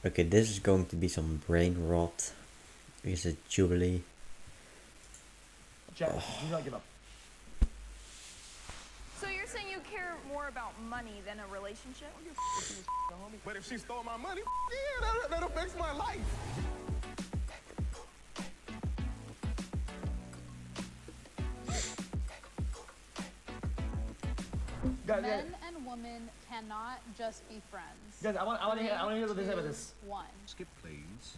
Okay, this is going to be some brain rot. Is it Jubilee? Jack, do not give up. So you're saying you care more about money than a relationship? But if she stole my money, yeah, that affects my life. Guys, Men and women cannot just be friends. guys, I want to hear what they say about this. One. Skip, please.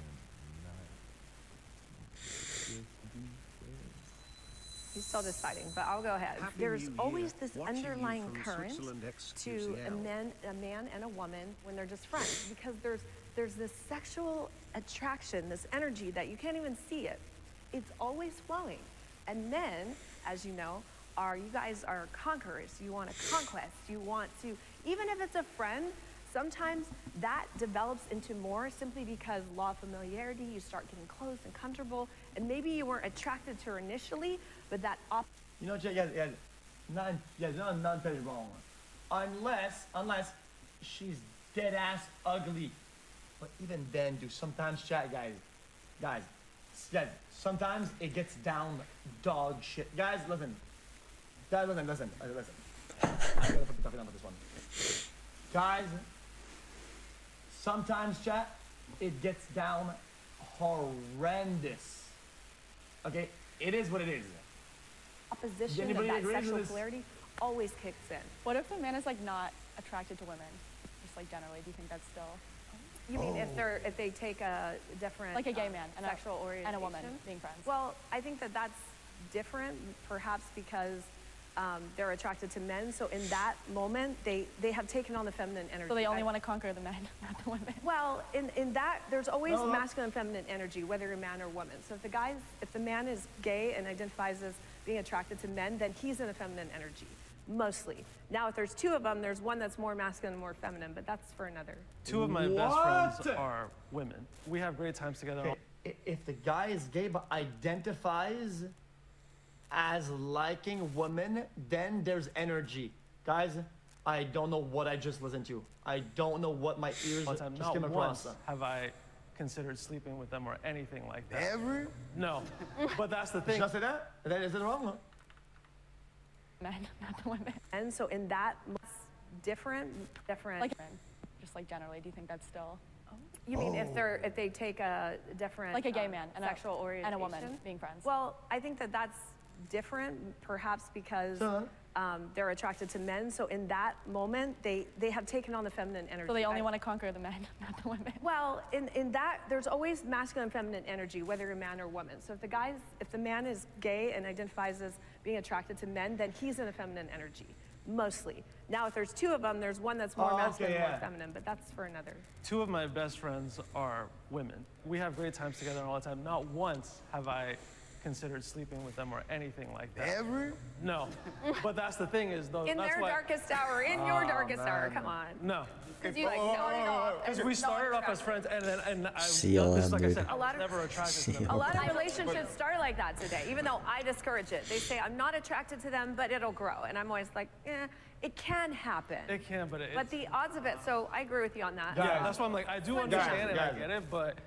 He's still deciding, but I'll go ahead. Happy There's New always Year. this Watching you underlying from current Switzerland, to xQc. a man and a woman when they're just friends, because there's this sexual attraction, this energy that you can't even see it. It's always flowing. And men, as you know, you guys are conquerors. You want to conquest. You want to, even if it's a friend, sometimes that develops into more simply because law of familiarity, you start getting close and comfortable, and maybe you weren't attracted to her initially, but that You know, Jack, not very wrong. Unless she's dead ass ugly. But even then, dude, sometimes, chat, guys, sometimes it gets down dog shit. Guys, listen. I'm gonna put the topic on with this one. Guys, sometimes, chat, it gets down horrendous. Okay, it is what it is. opposition of Anybody that agree with sexual this? polarity always kicks in. What if a man is like not attracted to women? Just like generally, do you think that's still You mean if they take a different like a gay man and sexual orientation and a woman being friends? Well, I think that that's different, perhaps because they're attracted to men. So in that moment, they have taken on the feminine energy. So they only want to conquer the men, not the women. Well, in that, there's always masculine and feminine energy, whether you're a man or woman. So if the man is gay and identifies as being attracted to men, then he's in a feminine energy, mostly. Now, if there's two of them, there's one that's more masculine and more feminine, but that's for another. Two of my best friends are women. We have great times together. Okay, if the guy is gay but identifies as liking women, then there's energy. Guys, I don't know what I just listened to. I don't know what my ears just Not came across. once have I considered sleeping with them or anything like that. Ever? No, but that's the thing. Just say that? Then is it wrong? Men, not the women. And so in that, different. Like just like generally, do you think that's still You mean if they take a different like a gay man and sexual orientation and a woman being friends? Well, I think that that's different, perhaps because they're attracted to men. So in that moment, they have taken on the feminine energy. So they only want to conquer the men, not the women. Well, in that, there's always masculine and feminine energy, whether you're a man or woman. So if the man is gay and identifies as being attracted to men, then he's in a feminine energy, mostly. Now, if there's two of them, there's one that's more masculine and more feminine, but that's for another. Two of my best friends are women. We have great times together all the time. Not once have I considered sleeping with them or anything like that. Ever? No, but that's the thing is though. In that's their why, darkest hour, in your darkest hour, come on. No. Because you like started off. Because we started off as friends, and I, CLM, this is like I dude. said, I was never attracted to them. A lot of relationships start like that today, even though I discourage it. They say, I'm not attracted to them, but it'll grow. And I'm always like, it can happen. It can, but But the odds of it, so I agree with you on that. yeah, that's why I'm like, I do understand it, I get it, but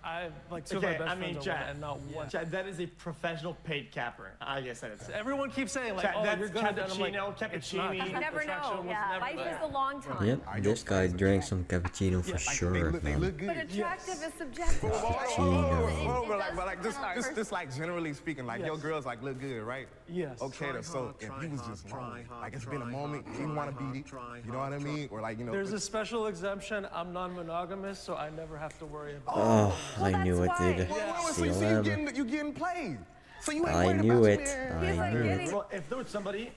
I like two of my best friends are women and not one. Chad, that is a professional paid capper. I guess that is. Everyone keeps saying like, Chad, oh, that's you're gonna do it. I'm like, cappuccino, it's not. cappuccini. You never Attraction know. was Yeah, never life there. is a long time. Yep, this guy drank some cappuccino for sure, They man. look good. But attractive is subjective. But like just like generally speaking, like your girls like look good, right? Yes. Okay, so if you was just wrong, like it's been a moment, you didn't want to beat it, you know what I mean? Or like, you know. There's a special exemption. I'm non-monogamous, so I never have to worry about. Oh, I knew it, why. dude. So you getting played. So you ain't I worried knew about it. you, He's I like knew getting- it. Well, if there was somebody,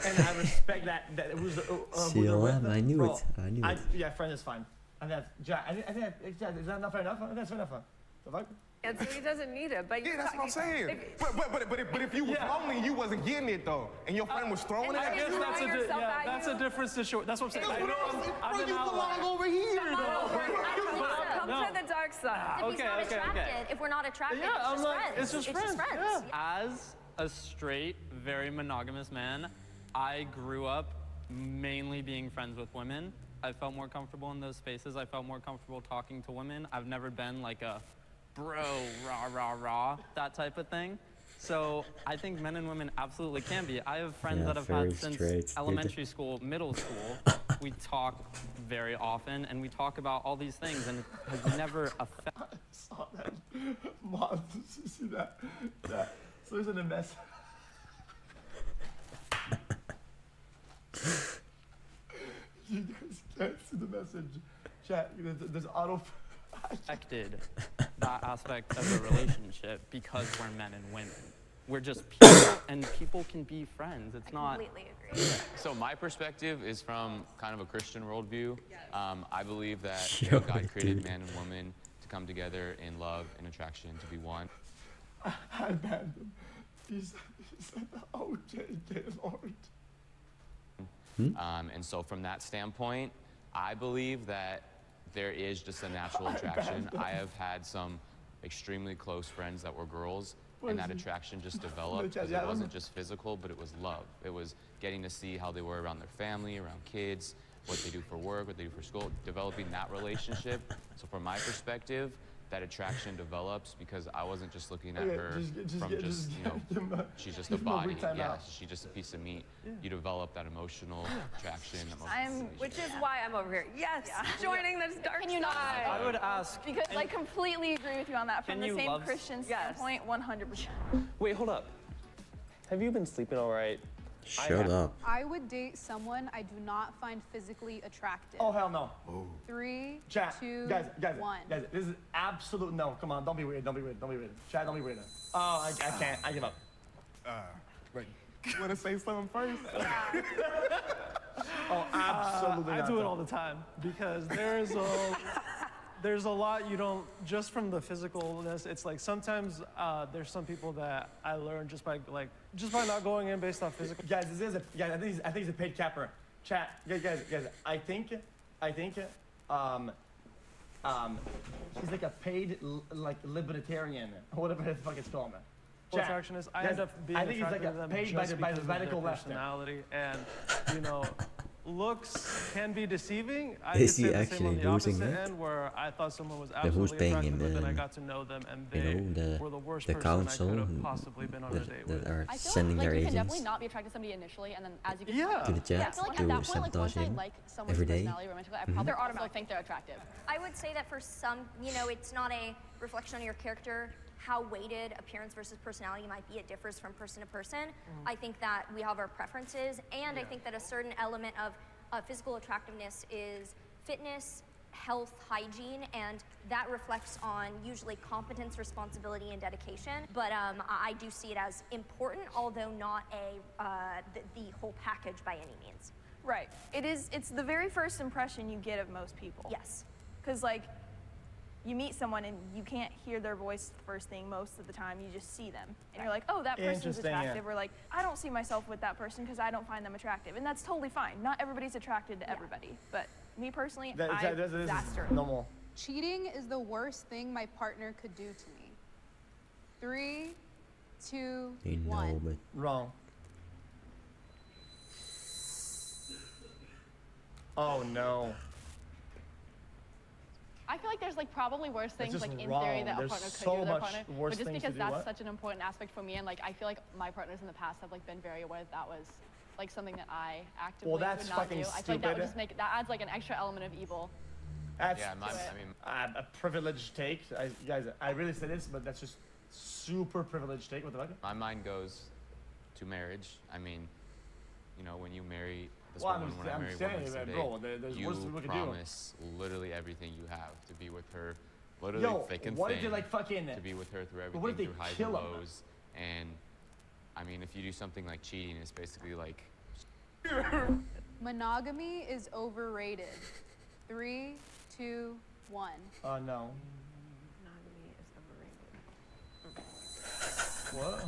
and I respect that it was CLM, I knew it. I knew it. Yeah, friend is fine. And that's Jack. I think is that not fair enough? That's fair enough. The fuck? And so he doesn't need it. But Yeah, that's what I'm saying. But if you was lonely and you wasn't getting it though, and your friend was throwing it I at guess you, that's a that's a different situation. That's what I'm saying. I know I'm an you belong outlier. over here Come No. to the dark side. If he's not attracted, if we're not attracted, Yeah, it's I'm just like, friends. it's just friends. Yeah. As a straight, very monogamous man, I grew up mainly being friends with women. I felt more comfortable in those spaces. I felt more comfortable talking to women. I've never been like a bro, rah, rah, rah, that type of thing. So I think men and women absolutely can be. I have friends that I've had since elementary school, middle school. We talk very often, and we talk about all these things, and it has never affected. I saw that. Mom, did you see that? So there's a mess. You guys can't see the message. Chat, there's auto. Affected that aspect of a relationship because we're men and women. We're just people, and people can be friends. It's not. I completely agree. So my perspective is from kind of a Christian worldview. I believe that God created man and woman to come together in love and attraction, to be one. I banned him. He said the OJ Lord. And so from that standpoint, I believe that there is just a natural attraction. I have had some extremely close friends that were girls, and that attraction just developed because it wasn't just physical, but it was love. It was getting to see how they were around their family, around kids, what they do for work, what they do for school, developing that relationship. So from my perspective, that attraction develops because I wasn't just looking at her from just, you know, she's just a body. Yeah, she's just a piece of meat. You develop that emotional attraction. Which is why I'm over here. Yes, joining this dark Can you not? I would ask. Because I completely agree with you on that. From the same Christian standpoint, 100%. Wait, hold up. Have you been sleeping all right? Shut up. I would date someone I do not find physically attractive. Oh, hell no. 3, Chat, 2, guys, 1. Guys, this is absolute no. Come on, don't be weird, don't be weird, don't be weird. Chat, don't be weird. Oh, I can't, I give up. Wait, you wanna say something first? Oh, absolutely I do it all the time because there's a lot you don't, just from the physicalness, it's like sometimes there's some people that I learned just by not going in based off physical. Guys, I think he's a paid capper. Chat, guys, I think, he's like a paid, libertarian, or whatever the fuck it's called, man. Attraction is, I end up being attracted to them paid just by the because radical of their left. personality, and you know, looks can be deceiving. Is he actually losing it? End where I thought someone was Who's absolutely paying attractive, him? But then I got to know them, and they were the worst the person council I could have possibly been on a date with. that are I feel sending like their you can agents definitely not be attracted to somebody initially, and then as you get to the chat I feel like to at that point, like once sabotage I him like someone's every day. personality romantically, I probably automatically think they're attractive. I would say that for some, it's not a reflection on your character, how weighted appearance versus personality might be. It differs from person to person. I think that we have our preferences, and I think that a certain element of physical attractiveness is fitness, health, hygiene, and that reflects on usually competence, responsibility, and dedication. But I do see it as important, although not the whole package by any means. Right. It's the very first impression you get of most people. Yes. Because, you meet someone and you can't hear their voice the first thing most of the time. You just see them. And you're like, oh, that person's attractive. Or like, I don't see myself with that person because I don't find them attractive. And that's totally fine. Not everybody's attracted to everybody. But me personally, disaster. Normal. Cheating is the worst thing my partner could do to me. 3, 2, 1. Wrong. Oh, no. I feel like there's probably worse things in wrong. theory that There's a partner could so do with their much partner. worse But just things because to do that's what? such an important aspect for me, and I feel like my partners in the past have been very aware that was something that I actively would not do. I feel like that would just that adds an extra element of evil. That's, yeah, a privileged take. Guys, I really say this, but that's just super privileged take. What the fuck? My mind goes to marriage. I mean, when you marry this woman, when I marry woman someday, you promise literally everything you have to be with her, literally thick and what thin, if they fucking to be with her through everything, what if they through highs and lows. And I mean, if you do something like cheating, it's basically like. Monogamy is overrated. 3, 2, 1. Oh no. Monogamy is overrated. What?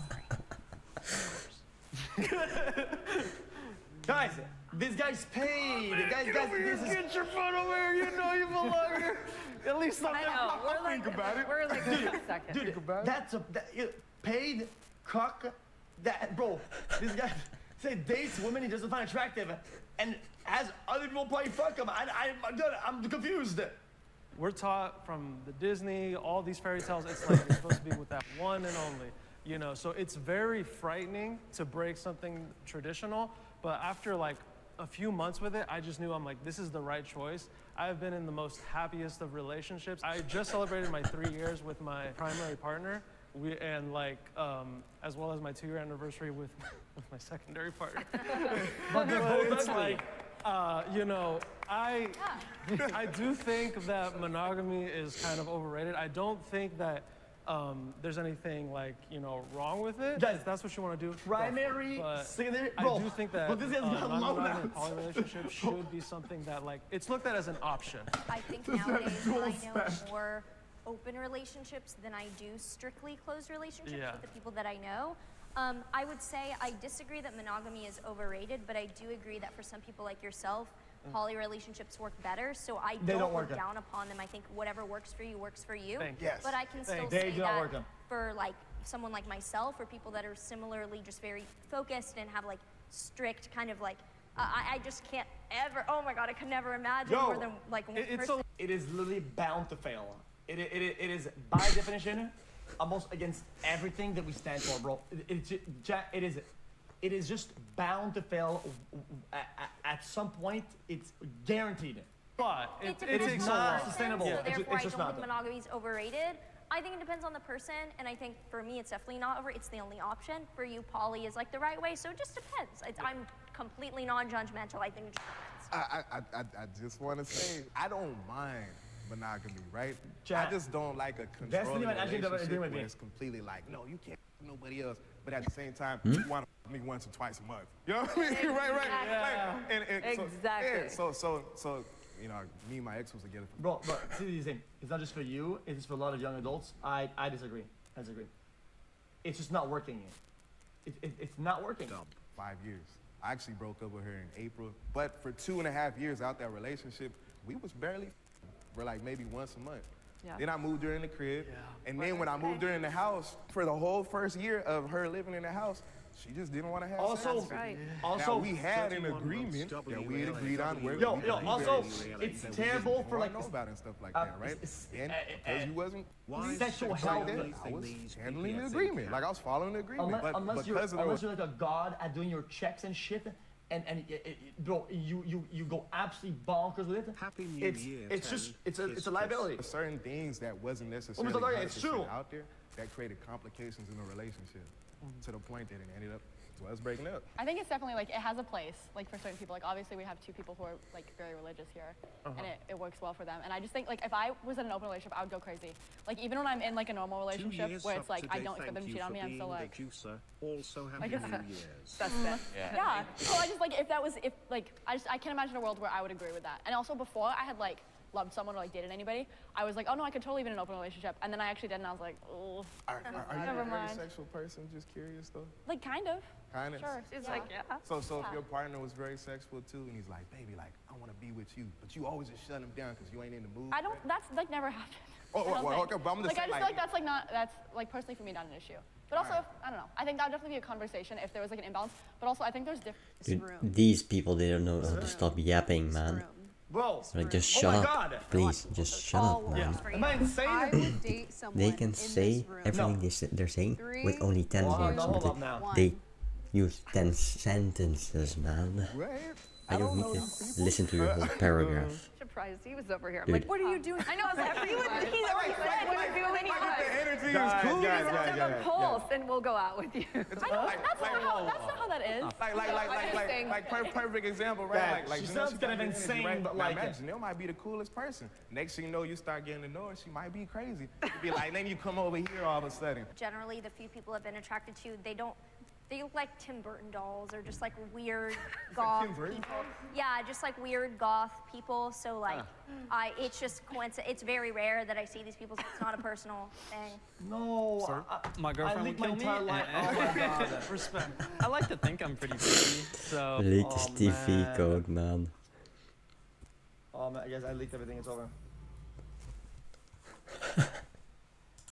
Guys, this guy's paid. Guys, this is. Get your phone over here. You know you belong here. At least I know. Think about it. We're like, wait a second. Dude, that's paid cock. Bro, this guy dates women he doesn't find attractive, and As other people play fuck them, I'm confused. We're taught from the Disney, all these fairy tales, it's like you're supposed to be with that one and only, you know? So it's very frightening to break something traditional, but after like a few months with it, I just knew I'm like, this is the right choice. I've been in the most happiest of relationships. I just celebrated my 3 years with my primary partner, and like, as well as my 2-year anniversary with my secondary partner. But it's like, you know, I do think that monogamy is kind of overrated. I don't think that there's anything like, you know, wrong with it. If that's what you want to do. Primary, secondary. I do think that non-monogamy poly relationship should be something that like it's looked at as an option. I think nowadays I know more open relationships than I do strictly closed relationships with the people that I know. I would say I disagree that monogamy is overrated, but I do agree that for some people like yourself, poly relationships work better, so I don't look down upon them. I think whatever works for you works for you. Yes. But I can still say that for like someone like myself or people that are similarly just very focused and have like strict kind of like, I just can't ever, oh my God, I could never imagine more than like one person. It is literally bound to fail. It is by definition almost against everything that we stand for, bro. It is just bound to fail at some point. It's guaranteed. But it is not sustainable. So therefore, it's just I don't not. think monogamy is overrated. I think it depends on the person, and I think for me, it's definitely not over. It's the only option. For you, poly is like the right way, so it just depends. I'm completely non-judgmental. I think it just depends. I just want to say, I don't mind monogamy, right? Jack, I just don't like a controlling relationship where it's completely like, no, you can't nobody else. But at the same time, you want to fuck me once or twice a month. You know what I mean? Right. Yeah. Like, Exactly. So, you know, me and my ex was together. Bro, see the thing. It's not just for you. It's for a lot of young adults. I disagree. I disagree. It's just not working. It's not working. 5 years. I actually broke up with her in April. But for 2.5 years out that relationship, we was barely. We're like maybe once a month. Yeah. Then I moved her in the crib. Yeah. And then when I moved her in the house, for the whole first year of her living in the house, she just didn't want to have sex. That's right. Also, now, we had an agreement that we had agreed on. Where also, it's terrible for like about and stuff like that, right? And because you wasn't sexual health, I was handling the agreement. Like I was following the agreement. Unless you're like a god at doing your checks and shit. And bro, you go absolutely bonkers with it. Happy New Year. It's a liability. Certain things that wasn't necessarily out there that created complications in the relationship to the point that it ended up to us breaking up. I think it's definitely like it has a place like for certain people. Like obviously we have 2 people who are like very religious here, and it works well for them. And I just think like if I was in an open relationship, I would go crazy. Like even when I'm in like a normal relationship where it's like I don't expect them to cheat on me, I'm still like. Also happy New Year's. That's it. Yeah. So I just like if I can't imagine a world where I would agree with that. And also before I had like loved someone or like dated anybody, I was like, oh no, I could totally be in an open relationship. And then I actually did, and I was like, oh, never mind. Are you a very sexual person? Just curious though. Like kind of. Kind of. Sure. She's like, yeah. So if your partner was very sexual too, and he's like, baby, like I want to be with you, but you always just shut him down because you ain't in the mood. I don't. That's like never happened. Okay, but I'm just like I just feel like that's like personally for me not an issue. But also, I don't know. I think that would definitely be a conversation if there was like an imbalance. But also, I think there's different. These people, they don't know how to stop yapping, man. Bro, like just shut up, please. Just shut up, man. Am I insane? I would date someone they can say everything they're saying with only 10 words. They use 10 sentences, man. I don't need to listen to your whole paragraph. Surprised he was over here. I'm Dude. like, what are you doing? I know, I was like, he's already said what you're doing anyway. The energy is cool. Just have a pulse and we'll go out with you. That's not how that is. Like perfect example, right? She sounds kind of insane, but like Janelle might be the coolest person. Next thing you know, you start getting to know her, she might be crazy. You'd be like, then you come over here all of a sudden. Generally, the few people I've been attracted to, they look like Tim Burton dolls or just like weird goth people. Yeah, just like weird goth people. So like, it's just coincidence. It's very rare that I see these people. So it's not a personal thing. No, my girlfriend would kill me. Oh my God. Respect. I like to think I'm pretty pretty. So. Latest TV code, man. Oh man, I guess I leaked everything. It's over.